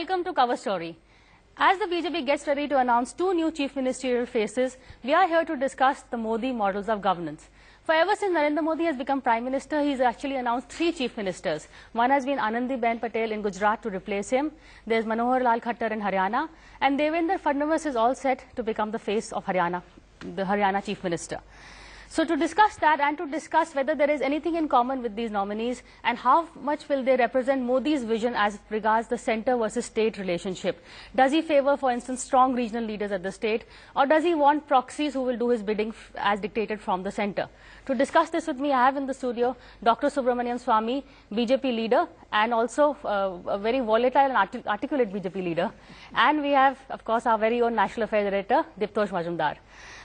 welcome to Cover Story. As the BJP gets ready to announce two new chief ministerial faces, we are here to discuss the Modi models of governance. For ever since Narendra Modi has become Prime Minister, he has actually announced three chief ministers. One has been Anandiben Patel in Gujarat to replace him. There's Manohar Lal Khattar in Haryana. And Devendra Fadnavis is all set to become the face of Haryana, the Haryana chief minister. So to discuss that and to discuss whether there is anything in common with these nominees and how much will they represent Modi's vision as regards the centre versus state relationship. Does he favour, for instance, strong regional leaders at the state, or does he want proxies who will do his bidding as dictated from the centre? To discuss this with me, I have in the studio Dr. Subramanian Swamy, BJP leader, and also a very volatile and articulate BJP leader. And we have, of course, our very own National Affairs Editor, Diptosh Majumdar.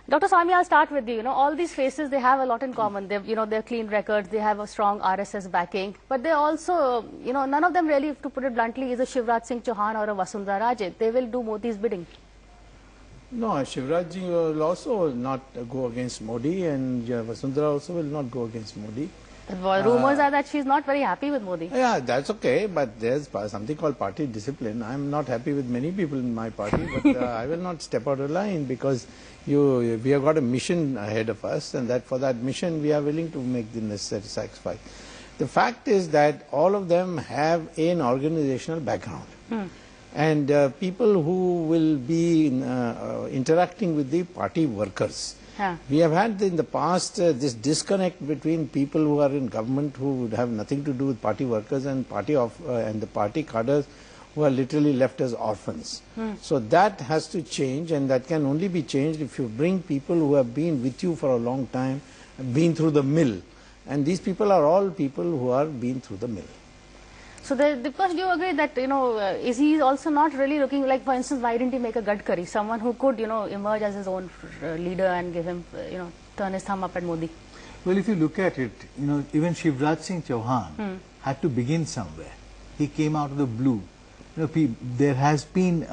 Dr. Swamy, I'll start with you. All these faces, they have a lot in common. They're clean records, they have a strong RSS backing, but they also, none of them really, to put it bluntly, is a Shivraj Singh Chauhan or a Vasundhara Raje. They will do Modi's bidding. No, Shivraj Ji will also not go against Modi, and Vasundhara also will not go against Modi. The rumours are that she's not very happy with Modi. Yeah, that's okay, but there's something called party discipline. I'm not happy with many people in my party, but I will not step out of line because we have got a mission ahead of us, and that for that mission we are willing to make the necessary sacrifice. The fact is that all of them have an organizational background. And people who will be interacting with the party workers. We have had in the past this disconnect between people who are in government who would have nothing to do with party workers and the party cadres who are literally left as orphans. So that has to change, and that can only be changed if you bring people who have been with you for a long time, been through the mill. And these people are all people who are been through the mill. So, because do you agree that, is he also not really looking like, for instance, why didn't he make a Gadkari, someone who could, emerge as his own leader and give him, turn his thumb up at Modi? Well, if you look at it, even Shivraj Singh Chauhan had to begin somewhere. He came out of the blue. There has been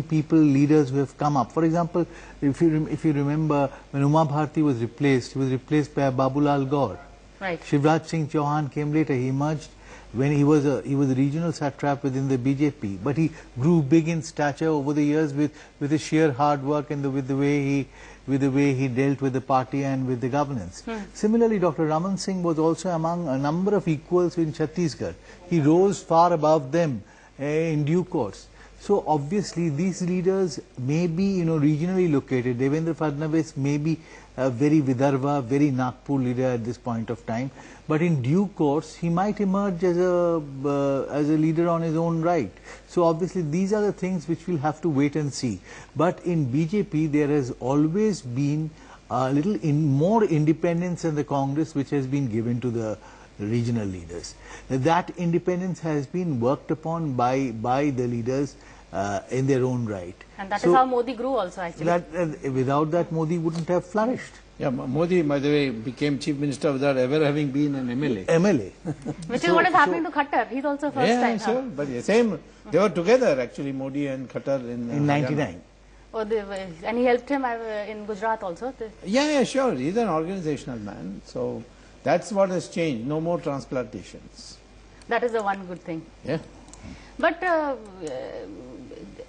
people, leaders who have come up. For example, if you remember, when Uma Bharti was replaced, he was replaced by Babulal Gaur. Right. Shivraj Singh Chauhan came later. He emerged when he was a regional satrap within the BJP, but he grew big in stature over the years with his sheer hard work and with the way he dealt with the party and with the governance. Similarly, Dr. Raman Singh was also among a number of equals in Chhattisgarh. He rose far above them in due course. So obviously these leaders may be regionally located. Devendra Fadnavis may be a very Vidarbha, very Nagpur leader at this point of time, but in due course he might emerge as a leader on his own right. So obviously these are the things which we'll have to wait and see. But in BJP there has always been a little more independence in the Congress which has been given to the regional leaders. That independence has been worked upon by the leaders in their own right. And that is how Modi grew also, actually. Without that, Modi wouldn't have flourished. Yeah, Modi, by the way, became chief minister without ever having been an MLA. Which is what is happening to Khattar. He's also first time. Yeah, sure. But same, they were together actually, Modi and Khattar in 99. Oh, and he helped him in Gujarat also. Yeah, sure. He's an organizational man. So that's what has changed. No more transplantations. That is the one good thing. Yeah. But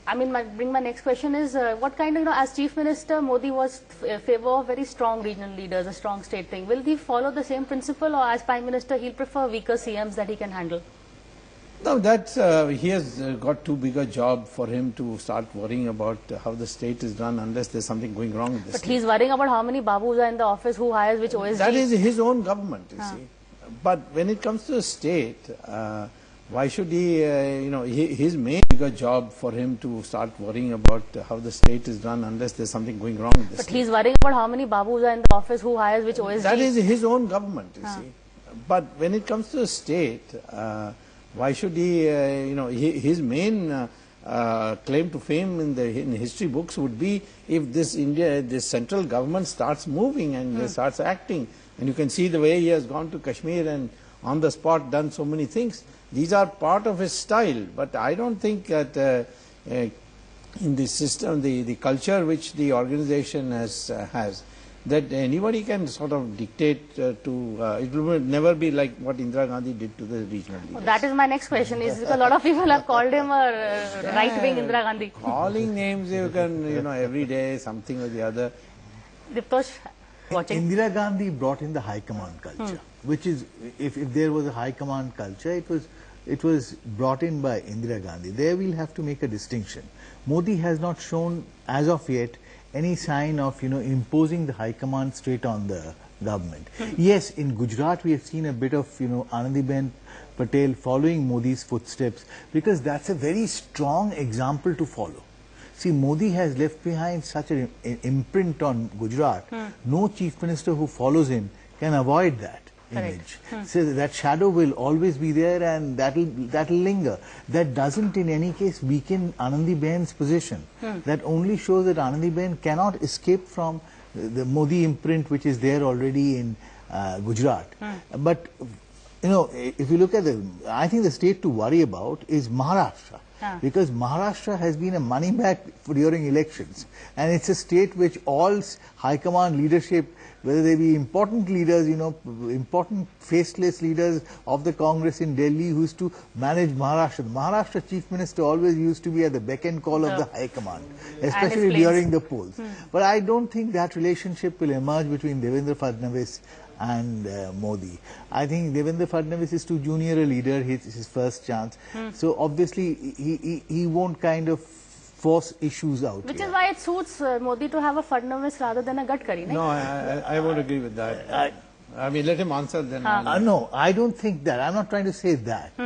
my next question is, what kind of, as Chief Minister, Modi was favor of very strong regional leaders, a strong state thing. Will he follow the same principle, or as Prime Minister, he'll prefer weaker CMs that he can handle? No, that's, he has got too big a job for him to start worrying about how the state is run unless there's something going wrong with the state. But he's worrying about how many babus are in the office, who hires which OSD. That is his own government, you see. But when it comes to the state, why should he, his main bigger job for him to start worrying about how the state is run unless there's something going wrong with the state. But he's worrying about how many babus are in the office, who hires which OSD. That is his own government, you see. But when it comes to the state, why should he, his main claim to fame in history books would be if this central government starts moving and starts acting. And you can see the way he has gone to Kashmir and on the spot done so many things. These are part of his style, but I don't think that in the system, the culture which the organization has, that anybody can sort of dictate it will never be like what Indira Gandhi did to the regional leaders. That is my next question, is because a lot of people have called him a right-wing Indira Gandhi. Calling names, you can, every day, something or the other. Diptosh, watching. Indira Gandhi brought in the high command culture, which is, if there was a high command culture, it was brought in by Indira Gandhi. There we'll have to make a distinction. Modi has not shown, as of yet, any sign of, imposing the high command straight on the government. Yes, in Gujarat we have seen a bit of, Anandiben Patel following Modi's footsteps, because that's a very strong example to follow. See, Modi has left behind such an imprint on Gujarat. No chief minister who follows him can avoid that image. So that shadow will always be there, and that'll linger. That doesn't in any case weaken Anandiben's position. That only shows that Anandiben cannot escape from the Modi imprint which is there already in Gujarat. But if you look at I think the state to worry about is Maharashtra. Because Maharashtra has been a money bag during elections, and it's a state which all high command leadership, whether they be important leaders, important faceless leaders of the Congress in Delhi who used to manage Maharashtra. The Maharashtra chief minister always used to be at the beck and call of the high command, especially during the polls. But I don't think that relationship will emerge between Devendra Fadnavis and Modi. I think Devendra Fadnavis is too junior a leader, his first chance. So obviously he won't kind of force issues out. Which is why it suits Modi to have a Fadnavis rather than a Gadkari, No, I won't agree with that. I mean, let him answer then. No, I don't think that. I'm not trying to say that.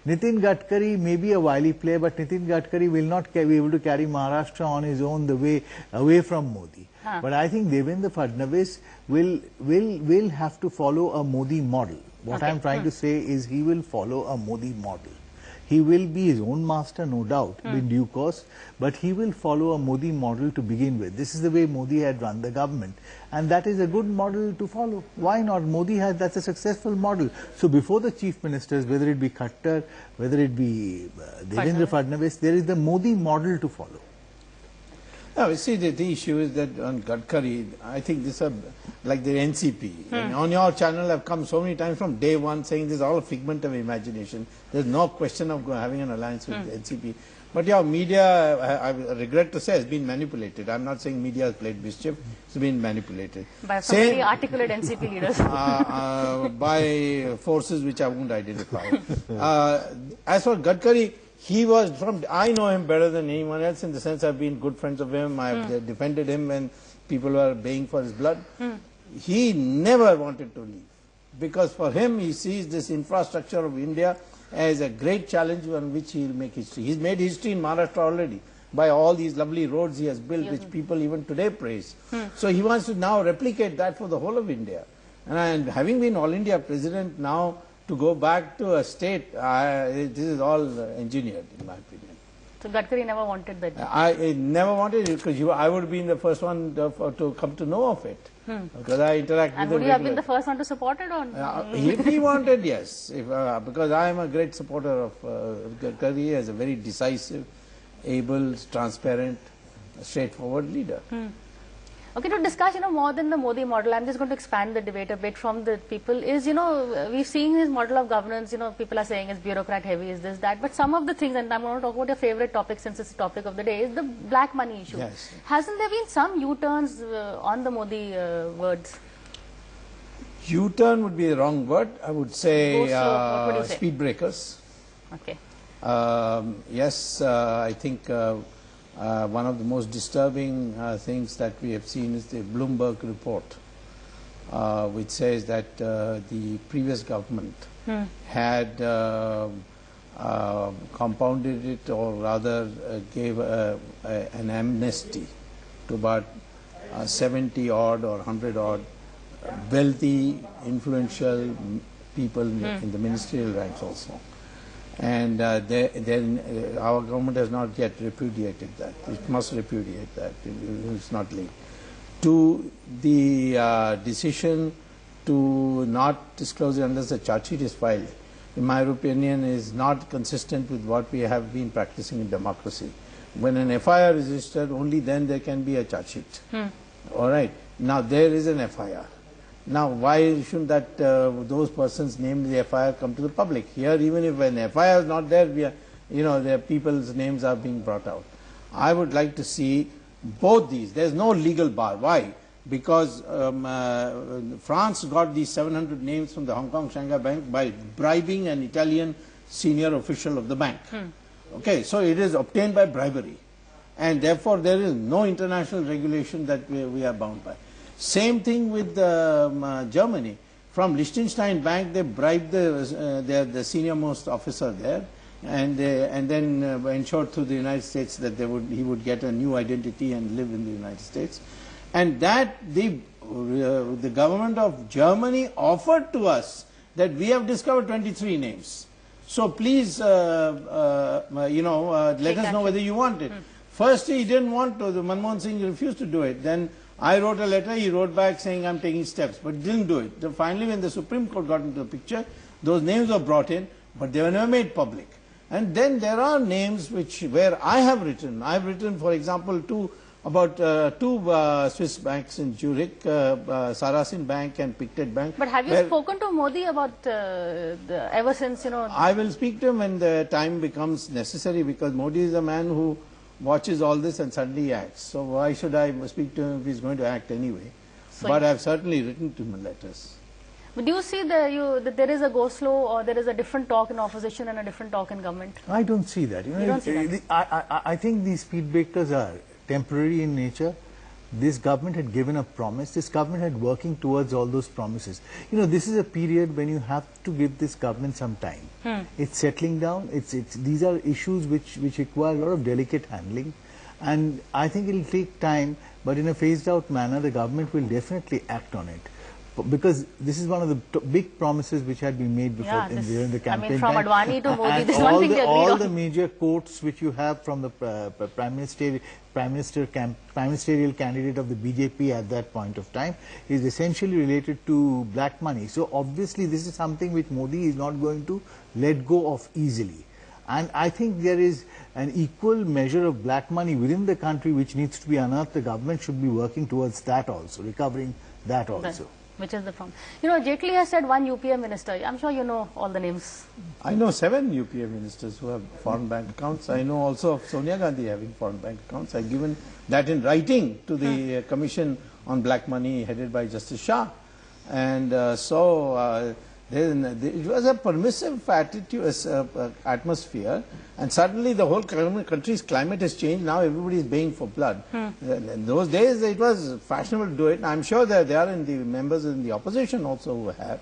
Nitin Gadkari may be a wily player, but Nitin Gadkari will not be able to carry Maharashtra on his own the way away from Modi. But I think Devendra Fadnavis will have to follow a Modi model. What I'm trying to say is he will follow a Modi model. He will be his own master, no doubt, in due course, but he will follow a Modi model to begin with. This is the way Modi had run the government, and that is a good model to follow. Why not? That's a successful model. So before the chief ministers, whether it be Khattar, whether it be Devendra Fadnavis, there is the Modi model to follow. No, see, the issue is that on Gadkari, I think this is like the NCP. On your channel, I've come so many times from day one saying this is all a figment of imagination. There's no question of having an alliance with the NCP. But your media, I regret to say, has been manipulated. I'm not saying media has played mischief. It's been manipulated. By some very articulate NCP leaders. By forces which I won't identify. As for Gadkari, I know him better than anyone else in the sense I've been good friends of him. I've defended him when people were baying for his blood. He never wanted to leave, because for him he sees this infrastructure of India as a great challenge on which he will make history. He's made history in Maharashtra already by all these lovely roads he has built, which people even today praise. So he wants to now replicate that for the whole of India. And having been All India President now, to go back to a state, this is all engineered, in my opinion. So Gadkari never wanted that. I never wanted it, because I would have been the first one to come to know of it, because I interact with him. And would you have been the first one to support it? Or? If he wanted, yes, because I am a great supporter of Gadkari as a very decisive, able, transparent, straightforward leader. Okay, to discuss, more than the Modi model, I'm just going to expand the debate a bit from the people. Is, we've seen his model of governance, people are saying it's bureaucrat heavy, is this, that. But some of the things, and I'm going to talk about your favorite topic since it's the topic of the day, is the black money issue. Yes. Hasn't there been some U-turns on the Modi words? U-turn would be the wrong word. I would say, what would you say? Speed breakers. Okay. Yes, I think one of the most disturbing things that we have seen is the Bloomberg report, which says that the previous government had compounded it, or rather gave an amnesty to about 70 odd or 100 odd wealthy, influential people in the ministerial ranks also. And then our government has not yet repudiated that. It must repudiate that. It's not linked to the decision to not disclose it unless the charge sheet is filed. In my opinion, is not consistent with what we have been practicing in democracy. When an FIR is registered, only then there can be a charge sheet. All right. Now there is an FIR. Now why shouldn't that those persons named in the FIR come to the public? Here, even if an FIR is not there, we are, their people's names are being brought out. I would like to see both these. There is no legal bar. Why? Because France got these 700 names from the Hong Kong Shanghai Bank by bribing an Italian senior official of the bank. Okay, so it is obtained by bribery, and therefore there is no international regulation that we are bound by. Same thing with Germany. From Liechtenstein Bank, they bribed the senior most officer there, and then ensured through the United States that he would get a new identity and live in the United States. And that the government of Germany offered to us that we have discovered 23 names. So please, let us know whether you want it. First he didn't want to, the Manmohan Singh refused to do it. Then I wrote a letter, he wrote back saying I'm taking steps, but didn't do it. Then finally when the Supreme Court got into the picture, those names were brought in, but they were never made public. And then there are names where I have written, for example, about two Swiss banks in Zurich, Sarasin Bank and Pictet Bank. But have you spoken to Modi about ever since, I will speak to him when the time becomes necessary, because Modi is a man who watches all this and suddenly acts. So why should I speak to him if he's going to act anyway? So but I've certainly written to him letters. But do you see that there is a go slow, or there is a different talk in opposition and a different talk in government? I don't see that. You don't see that? I think these speed breakers are temporary in nature. This government had given a promise. This government had working towards all those promises. This is a period when you have to give this government some time. It's settling down. These are issues which require a lot of delicate handling, and I think it will take time, but in a phased out manner the government will definitely act on it. Because this is one of the big promises which had been made before during the campaign. I mean, from Advani to Modi, and this one thing they agreed on. All the major quotes which you have from the prime ministerial candidate of the BJP at that point of time is essentially related to black money. So obviously this is something which Modi is not going to let go of easily. And I think there is an equal measure of black money within the country which needs to be unearthed. The government should be working towards that also, recovering that also. Which is the problem. Jaitley has said one UPA minister. I'm sure you know all the names. I know 7 UPA ministers who have foreign bank accounts. I know also of Sonia Gandhi having foreign bank accounts. I've given that in writing to the Commission on Black Money headed by Justice Shah. And it was a permissive atmosphere, and suddenly the whole country's climate has changed. Now everybody is baying for blood. In those days it was fashionable to do it. I'm sure that there are members in the opposition also who have,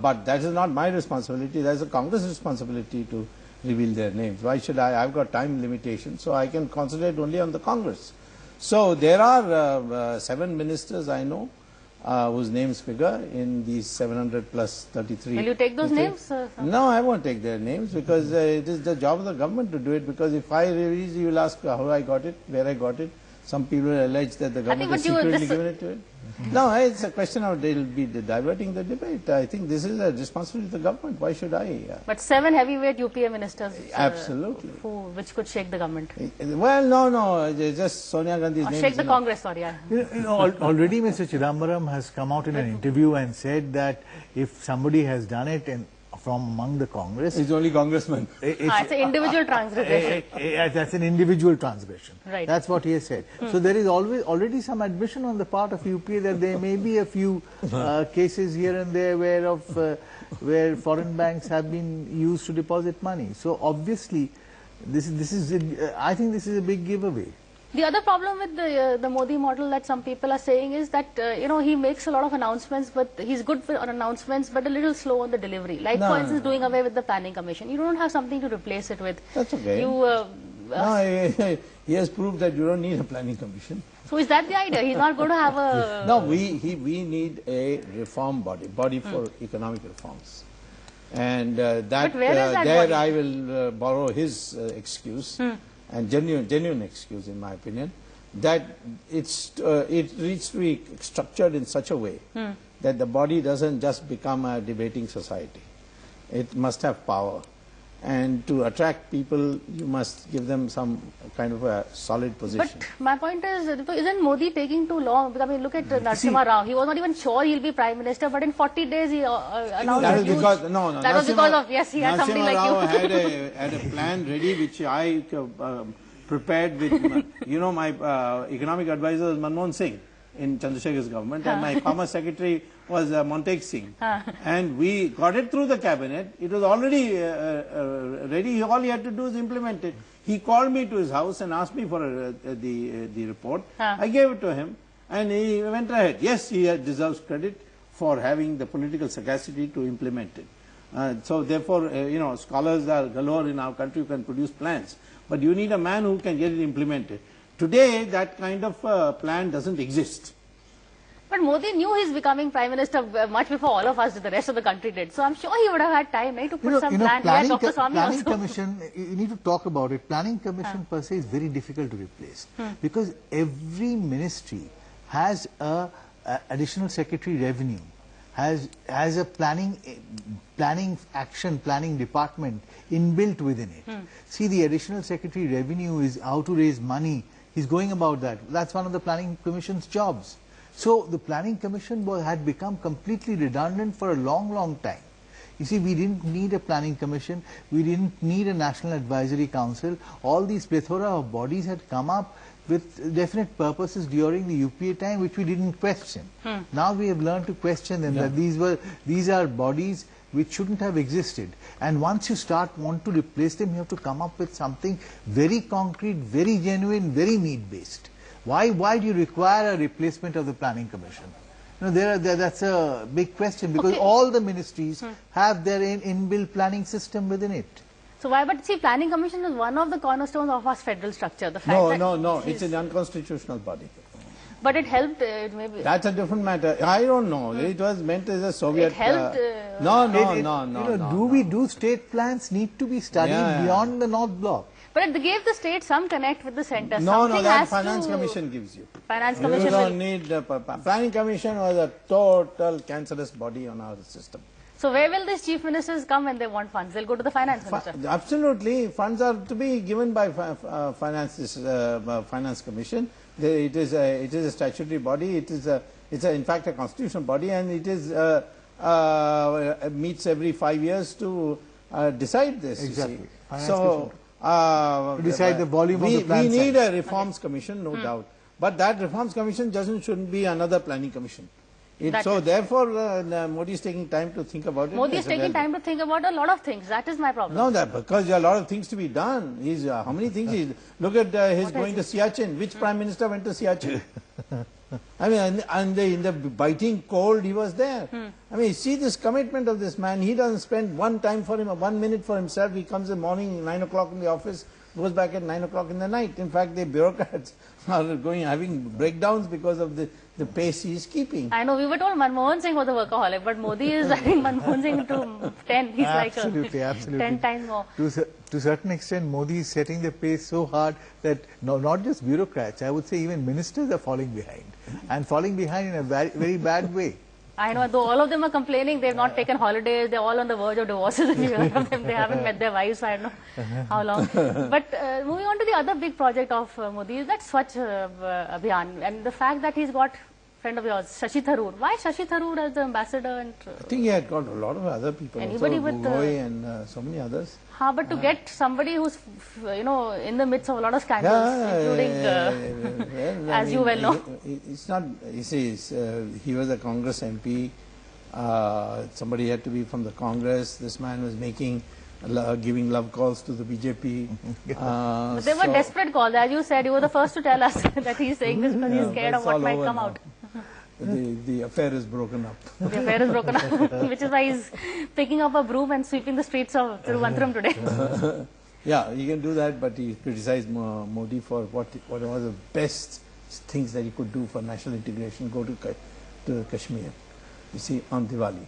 but that is not my responsibility. That's a Congress responsibility to reveal their names. Why should I? I've got time limitations, so I can concentrate only on the Congress. So there are 7 ministers I know whose names figure in these 700 plus 33. Will you take those names? No, I won't take their names, because it is the job of the government to do it. Because if I release, you will ask how I got it, where I got it. Some people allege that the government has secretly given it to it. No, it's a question of they will be diverting the debate. I think this is a responsibility of the government. Why should I? But 7 heavyweight UPA ministers. Absolutely. Which could shake the government. Well, no, just Sonia Gandhi's name. Shake the Congress, sorry. Already Mr. Chidambaram has come out in an interview and said that if somebody has done it and from among the Congress, it's only congressmen. It's an individual transgression. That's an individual transgression. Right. That's what he has said. So there is already some admission on the part of UPA that there may be a few cases here and there where foreign banks have been used to deposit money. So obviously, I think this is a big giveaway. The other problem with the Modi model that some people are saying is that he makes a lot of announcements, but he's good on announcements, but a little slow on the delivery. Like for instance, doing away with the planning commission. You don't have something to replace it with. That's okay. He has proved that you don't need a planning commission. So is that the idea? He's not going to have a... No, we need a reform body for economic reforms. And there I will borrow his excuse. And genuine excuse, in my opinion, that it needs to be structured in such a way that the body doesn't just become a debating society. It must have power, And to attract people, you must give them some kind of a solid position. But my point is, isn't Modi taking too long? I mean, look at Narasimha Rao. He was not even sure he'll be Prime Minister, but in 40 days he announced That a was huge... because, That was because of, yes, he had somebody like Rao you. had a plan ready which I prepared with, you know, my economic advisor was Manmohan Singh in Chandrasekhar's government, and my Commerce Secretary was Montek Singh. And we got it through the cabinet. It was already ready. All he had to do is implement it. He called me to his house and asked me for the report. I gave it to him, and he went ahead. Yes, he deserves credit for having the political sagacity to implement it. So therefore, you know, scholars are galore in our country who can produce plans, but you need a man who can get it implemented. Today, that kind of plan doesn't exist. But Modi knew he's becoming Prime Minister much before all of us did, the rest of the country did. So I'm sure he would have had time, right, to put some plan. Planning, Dr. Swamy planning also. commission, you need to talk about it. Planning commission per se is very difficult to replace because every ministry has a additional secretary revenue, has a planning department inbuilt within it. See, the additional secretary revenue is how to raise money. He's going about that. That's one of the planning commission's jobs. So the planning commission had become completely redundant for a long time. You see, we didn't need a planning commission, we didn't need a national advisory council. All these plethora of bodies had come up with definite purposes during the UPA time, which we didn't question. Now we have learned to question them, that these are bodies which shouldn't have existed. And once you want to replace them, you have to come up with something very concrete, very genuine, very need-based. Why do you require a replacement of the planning commission? You know, that's a big question, because all the ministries have their inbuilt planning system within it. So why? But see, planning commission is one of the cornerstones of our federal structure. The fact No, it's an unconstitutional body. But it helped, maybe. That's a different matter. I don't know. It was meant as a Soviet... It helped... Do state plans need to be studied beyond the North Bloc? But it gave the state some connect with the centre. No, that Finance Commission gives you. Finance Commission You don't need... Planning Commission was a total cancerous body on our system. So where will these chief ministers come when they want funds? They'll go to the finance minister. Absolutely. Funds are to be given by Finance Commission. It is a statutory body. It is in fact a constitutional body, and it is meets every 5 years to decide this. Exactly. So to decide the volume of the plan. We need a reforms commission, no doubt. But that reforms commission shouldn't be another planning commission. Therefore, Modi is taking time to think about it. Modi is taking time to think about a lot of things. That is my problem. No, because there are a lot of things to be done. How many things? Look at his going to Siachen. Which Prime Minister went to Siachen? I mean, in the biting cold, he was there. I mean, see this commitment of this man. He doesn't spend 1 minute for himself. He comes in the morning, 9 o'clock in the office, goes back at 9 o'clock in the night. In fact, the bureaucrats are having breakdowns because of the pace he is keeping. I know, we were told Manmohan Singh was a workaholic, but Modi is, I think, Manmohan Singh to 10. He's absolutely. 10 times more. To a certain extent, Modi is setting the pace so hard that not just bureaucrats, I would say even ministers are falling behind. And falling behind in a very bad way. I know, though all of them are complaining, they've not taken holidays, they're all on the verge of divorces, if you heard of them. They haven't met their wives, I don't know how long. But moving on to the other big project of Modi is that Swachh Abhiyan, and the fact that he's got friend of yours, Shashi Tharoor. Why Shashi Tharoor as the ambassador? And I think he had got a lot of other people, anybody also, with Gogoi and so many others. But to get somebody who's, in the midst of a lot of scandals, including, as you well know. It's not, you see, he was a Congress MP. Somebody had to be from the Congress. This man was giving love calls to the BJP. But they were desperate calls. As you said, you were the first to tell us that he's saying this because he's scared of what might come out. The affair is broken up. The affair is broken up, which is why he's picking up a broom and sweeping the streets of Thiruvananthapuram today. Yeah, he can do that, but he criticized Modi for what was the best things that he could do for national integration, go to Kashmir, you see, on Diwali.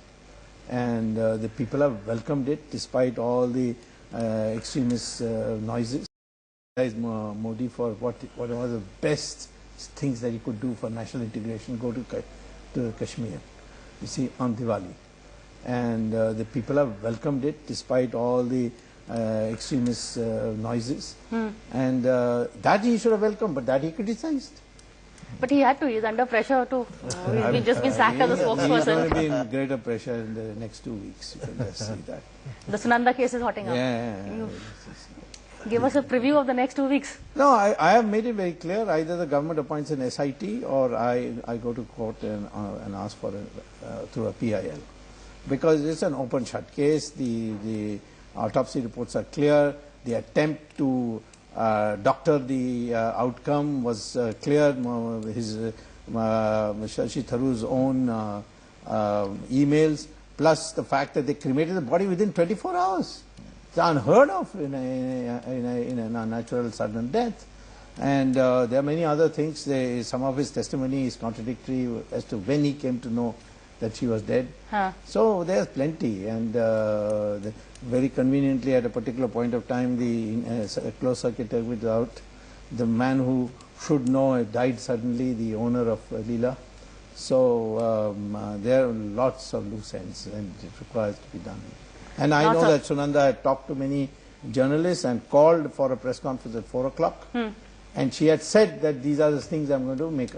And the people have welcomed it despite all the extremist noises. He criticized Modi for what was the best things that he could do for national integration, go to Kashmir, you see, on Diwali. And the people have welcomed it despite all the extremist noises, and that he should have welcomed, but that he criticized. But he had to. He's under pressure to. He's just been sacked as a He's spokesperson. going to be in greater pressure in the next 2 weeks. You can just see that. The Sunanda case is hotting up. Yeah. Give us a preview of the next 2 weeks. No, I have made it very clear. Either the government appoints an SIT or I go to court and ask for through a PIL, because it's an open shut case. The autopsy reports are clear. The attempt to doctor the outcome was clear. His Shashi Tharoor's own emails, plus the fact that they cremated the body within 24 hours. It's unheard of in a natural sudden death. And there are many other things. Some of his testimony is contradictory as to when he came to know that she was dead. So there's plenty, and very conveniently at a particular point of time the closed circuit was out. The man who should know died suddenly, the owner of Leela. So there are lots of loose ends, and it requires to be done. And I know that Sunanda had talked to many journalists and called for a press conference at 4 o'clock. And she had said that these are the things I'm going to make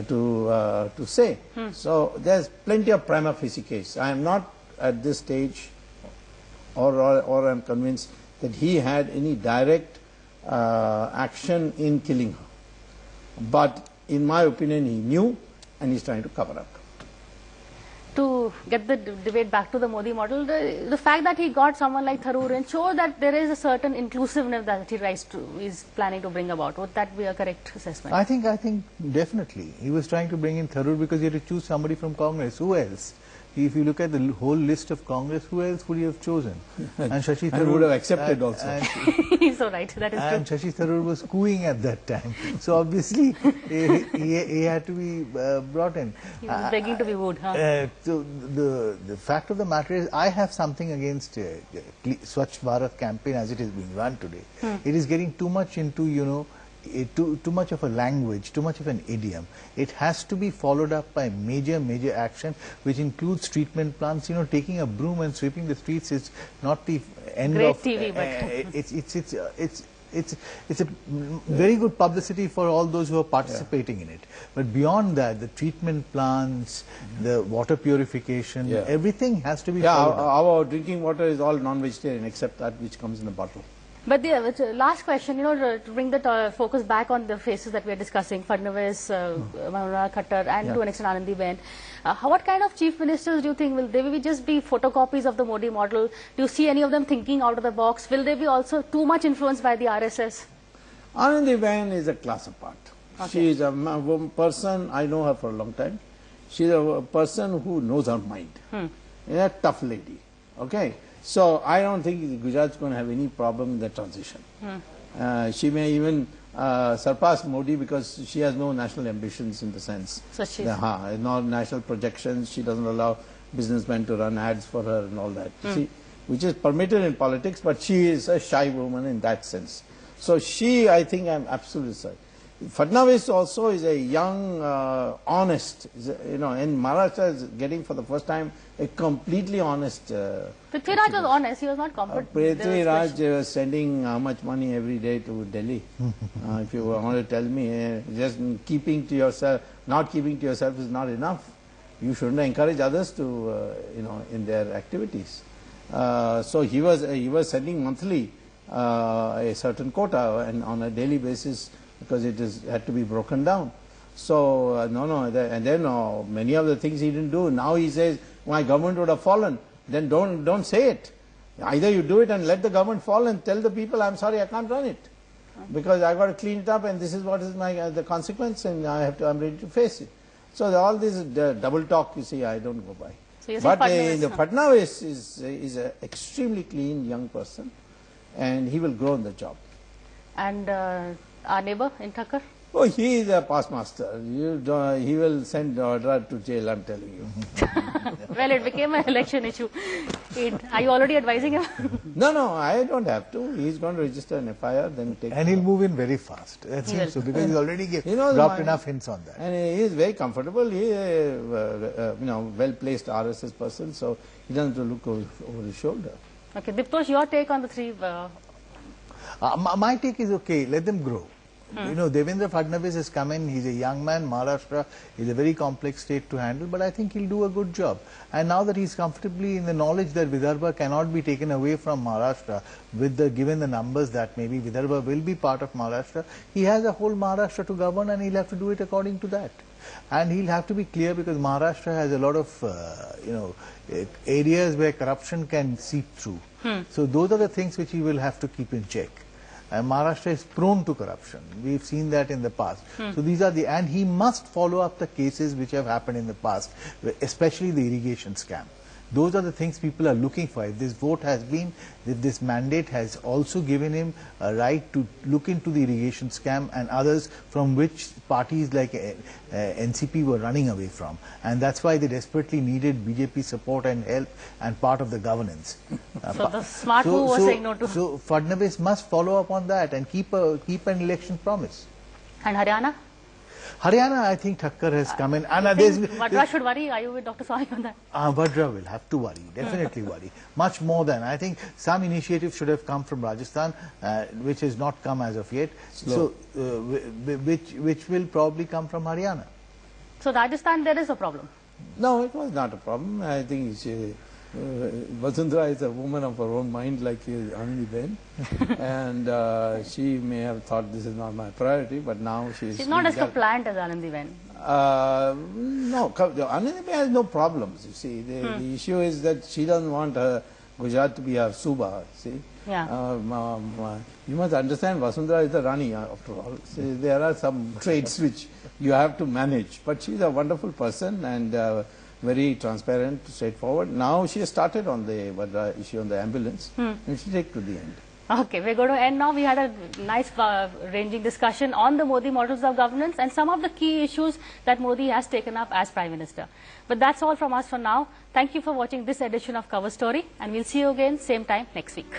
to say. So there's plenty of prima facie case. I am not at this stage, or I'm convinced that he had any direct action in killing her. But in my opinion, he knew, and he's trying to cover up. To get the debate back to the Modi model, the fact that he got someone like Tharoor in shows that there is a certain inclusiveness that he is planning to bring about. Would that be a correct assessment? I think definitely. He was trying to bring in Tharoor because he had to choose somebody from Congress. Who else? If you look at the whole list of Congress, who else would he have chosen? And Shashi Tharoor would have accepted also. He's so right, that is true. And Shashi Tharoor was cooing at that time. So obviously, he had to be brought in. He was begging to be wooed. So the fact of the matter is, I have something against Swachh Bharat campaign as it is being run today. It is getting too much into, too much of a language, too much of an idiom. It has to be followed up by major action, which includes treatment plants. Taking a broom and sweeping the streets is not the end Great of TV, but it's a very good publicity for all those who are participating in it. But beyond that, the treatment plants, the water purification, everything has to be followed up. Our drinking water is all non-vegetarian except that which comes in a bottle. But the last question, to bring the focus back on the faces that we are discussing, Fadnavis, Manora Khattar, and to an extent Anandi Ben. What kind of chief ministers do you think will they just be photocopies of the Modi model? Do you see any of them thinking out of the box? Will they be also too much influenced by the RSS? Anandi Ben is a class apart. Okay. She is a person, I know her for a long time. She is a person who knows her mind. A tough lady. Okay. So I don't think Gujarat is going to have any problem in the transition. She may even surpass Modi because she has no national ambitions in the sense. So she's no national projections. She doesn't allow businessmen to run ads for her and all that. See, which is permitted in politics, but she is a shy woman in that sense. So she, I think, I'm absolutely certain. Fadnavis also is a young, honest, in Maharashtra is getting for the first time a completely honest. Prithviraj was honest, he was not competent. Prithviraj was sending how much money every day to Delhi. If you want to tell me, just keeping to yourself, not keeping to yourself is not enough. You shouldn't encourage others to, in their activities. So he was sending monthly a certain quota and on a daily basis, because it had to be broken down. So, and then many of the things he didn't do. Now he says, my government would have fallen. Then don't say it. Either you do it and let the government fall and tell the people, I'm sorry, I can't run it. Because I got to clean it up and this is what is the consequence and I'm ready to face it. So all this double talk, you see, I don't go by. So but the Fadnavis is an extremely clean young person and he will grow in the job. And our neighbor in Thakkar? Oh, he is a past master. He will send Vadra to jail, I'm telling you. Well, it became an election issue. Are you already advising him? No, I don't have to. He's going to register an FIR, then take. And he'll move in very fast. That seems so, because he's already dropped enough hints on that. And he is very comfortable. He is a well-placed RSS person, so he doesn't have to look over his shoulder. Okay, Diptosh, your take on the three? My take is okay, let them grow. You know, Devendra Fadnavis has come in, he's a young man, Maharashtra is a very complex state to handle, but I think he'll do a good job. And now that he's comfortably in the knowledge that Vidarbha cannot be taken away from Maharashtra, given the numbers that maybe Vidarbha will be part of Maharashtra, he has a whole Maharashtra to govern and he'll have to do it according to that. And he'll have to be clear because Maharashtra has a lot of, areas where corruption can seep through. So those are the things which he will have to keep in check. And Maharashtra is prone to corruption. We've seen that in the past. So these are and he must follow up the cases which have happened in the past, especially the irrigation scam. Those are the things people are looking for. If this vote has been, if this mandate has also given him a right to look into the irrigation scam and others from which parties like NCP were running away from. And that's why they desperately needed BJP support and help and part of the governance. So the smart move was saying no to... So Fadnavis must follow up on that and keep an election promise. And Haryana? Haryana, I think Thakkar has come in. And Vadra should worry. Are you with Dr. Swamy on that? Vadra will have to worry, definitely worry. Much more than. I think some initiative should have come from Rajasthan, which has not come as of yet. So, which will probably come from Haryana. So Rajasthan, there is a problem. No, it was not a problem. I think Vasundhara is a woman of her own mind like Anandi-Ben. And she may have thought this is not my priority, but now she's not as compliant as Anandi-Ben. No, Anandi-Ben has no problems. You see, the issue is that she doesn't want Gujarat to be her Suba. See, yeah. You must understand, Vasundhara is the Rani after all. See, there are some traits which you have to manage, but she's a wonderful person and very transparent, straightforward. Now she has started on the Vadra issue on the ambulance, and she'll take to the end. Okay, we're going to end now. We had a nice ranging discussion on the Modi models of governance and some of the key issues that Modi has taken up as Prime Minister. But that's all from us for now. Thank you for watching this edition of Cover Story, and we'll see you again same time next week.